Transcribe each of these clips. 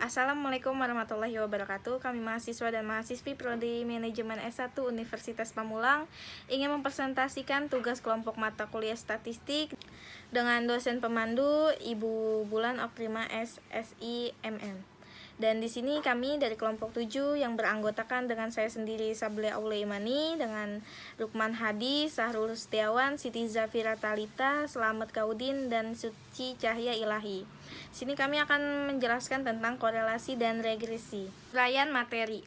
Assalamualaikum warahmatullahi wabarakatuh. Kami mahasiswa dan mahasiswi Prodi Manajemen S1 Universitas Pamulang ingin mempresentasikan tugas kelompok mata kuliah statistik dengan dosen pemandu Ibu Bulan Oktrima SSI MM. Dan di sini kami dari kelompok 7 yang beranggotakan dengan saya sendiri Sable Aule Imani, dengan Lukman Hadi, Sahrul Setiawan, Siti Zafira Talita, Selamat Kaudin, dan Suci Cahya Ilahi. Sini kami akan menjelaskan tentang korelasi dan regresi. Uraian materi.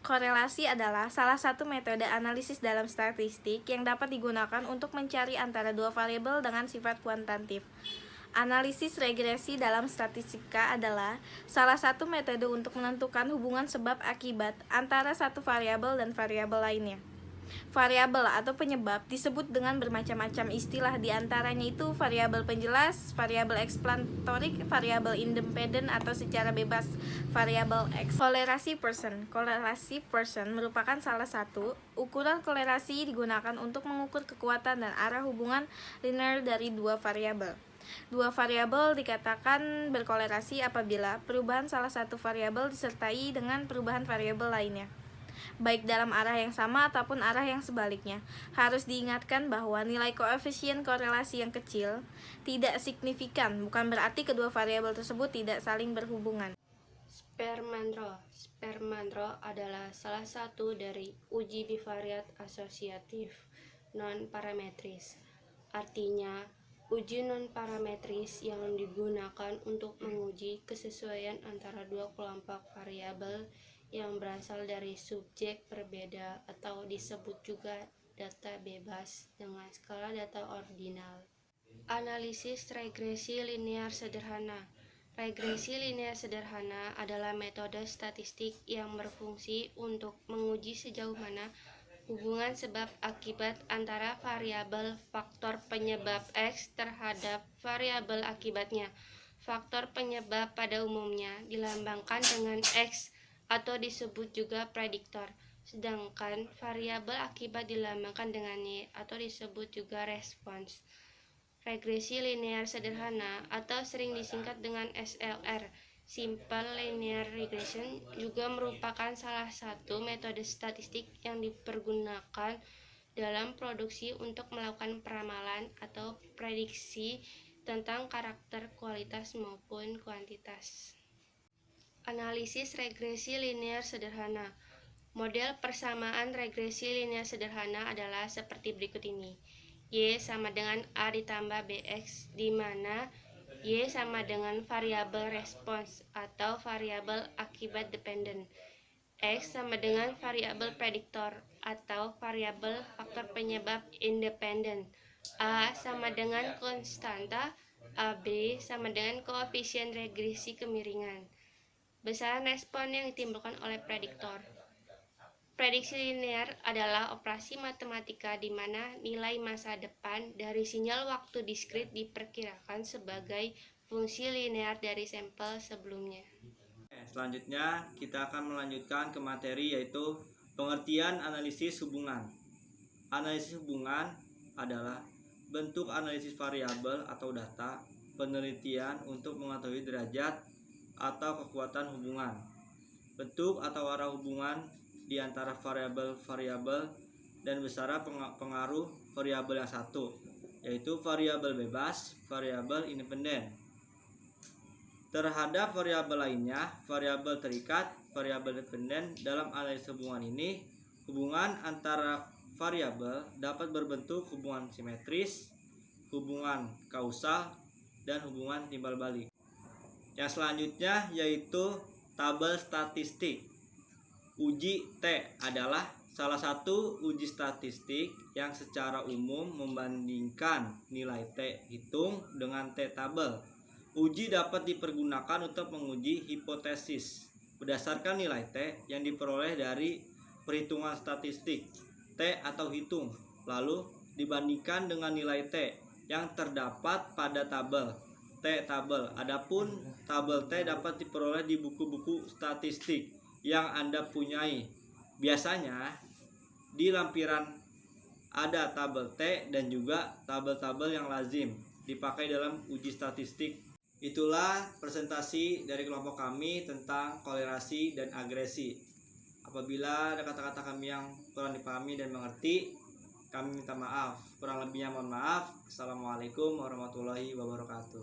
Korelasi adalah salah satu metode analisis dalam statistik yang dapat digunakan untuk mencari antara dua variabel dengan sifat kuantitatif. Analisis regresi dalam statistika adalah salah satu metode untuk menentukan hubungan sebab akibat antara satu variabel dan variabel lainnya. Variabel atau penyebab disebut dengan bermacam-macam istilah, diantaranya itu variabel penjelas, variabel eksplanatorik, variabel independen atau secara bebas variabel X. Kolerasi Pearson. Kolerasi Pearson merupakan salah satu ukuran kolerasi digunakan untuk mengukur kekuatan dan arah hubungan linear dari dua variabel. Dua variabel dikatakan berkolerasi apabila perubahan salah satu variabel disertai dengan perubahan variabel lainnya, baik dalam arah yang sama ataupun arah yang sebaliknya. Harus diingatkan bahwa nilai koefisien korelasi yang kecil tidak signifikan, bukan berarti kedua variabel tersebut tidak saling berhubungan. Sperman Rule adalah salah satu dari uji bivariat asosiatif non-parametris. Artinya, uji non-parametris yang digunakan untuk menguji kesesuaian antara dua kelompok variabel yang berasal dari subjek berbeda atau disebut juga data bebas dengan skala data ordinal. Analisis regresi linear sederhana. Regresi linear sederhana adalah metode statistik yang berfungsi untuk menguji sejauh mana hubungan sebab akibat antara variabel faktor penyebab X terhadap variabel akibatnya. Faktor penyebab pada umumnya dilambangkan dengan X atau disebut juga prediktor, sedangkan variabel akibat dilambangkan dengan Y atau disebut juga respons. Regresi linear sederhana atau sering disingkat dengan SLR, Simple Linear Regression, juga merupakan salah satu metode statistik yang dipergunakan dalam produksi untuk melakukan peramalan atau prediksi tentang karakter kualitas maupun kuantitas. Analisis regresi linear sederhana. Model persamaan regresi linear sederhana adalah seperti berikut ini. Y sama dengan A ditambah BX, di mana Y sama dengan variabel respons atau variabel akibat dependen. X sama dengan variabel prediktor atau variabel faktor penyebab independen. A sama dengan konstanta, AB sama dengan koefisien regresi kemiringan. Besaran respon yang ditimbulkan oleh prediktor. Prediksi linear adalah operasi matematika di mana nilai masa depan dari sinyal waktu diskrit diperkirakan sebagai fungsi linear dari sampel sebelumnya. Selanjutnya kita akan melanjutkan ke materi yaitu pengertian analisis hubungan. Analisis hubungan adalah bentuk analisis variabel atau data penelitian untuk mengetahui derajat atau kekuatan hubungan, bentuk atau arah hubungan di antara variabel-variabel dan besaran pengaruh variabel yang satu, yaitu variabel bebas, variabel independen terhadap variabel lainnya, variabel terikat, variabel dependen. Dalam analisis hubungan ini, hubungan antara variabel dapat berbentuk hubungan simetris, hubungan kausal, dan hubungan timbal balik. Yang selanjutnya yaitu tabel statistik. Uji T adalah salah satu uji statistik yang secara umum membandingkan nilai T hitung dengan T tabel. Uji dapat dipergunakan untuk menguji hipotesis berdasarkan nilai T yang diperoleh dari perhitungan statistik T atau hitung, lalu dibandingkan dengan nilai T yang terdapat pada tabel T tabel. Adapun tabel T dapat diperoleh di buku-buku statistik yang Anda punyai. Biasanya di lampiran ada tabel T dan juga tabel-tabel yang lazim dipakai dalam uji statistik. Itulah presentasi dari kelompok kami tentang kolerasi dan agresi. Apabila ada kata-kata kami yang kurang dipahami dan mengerti, kami minta maaf. Kurang lebihnya mohon maaf. Assalamualaikum warahmatullahi wabarakatuh.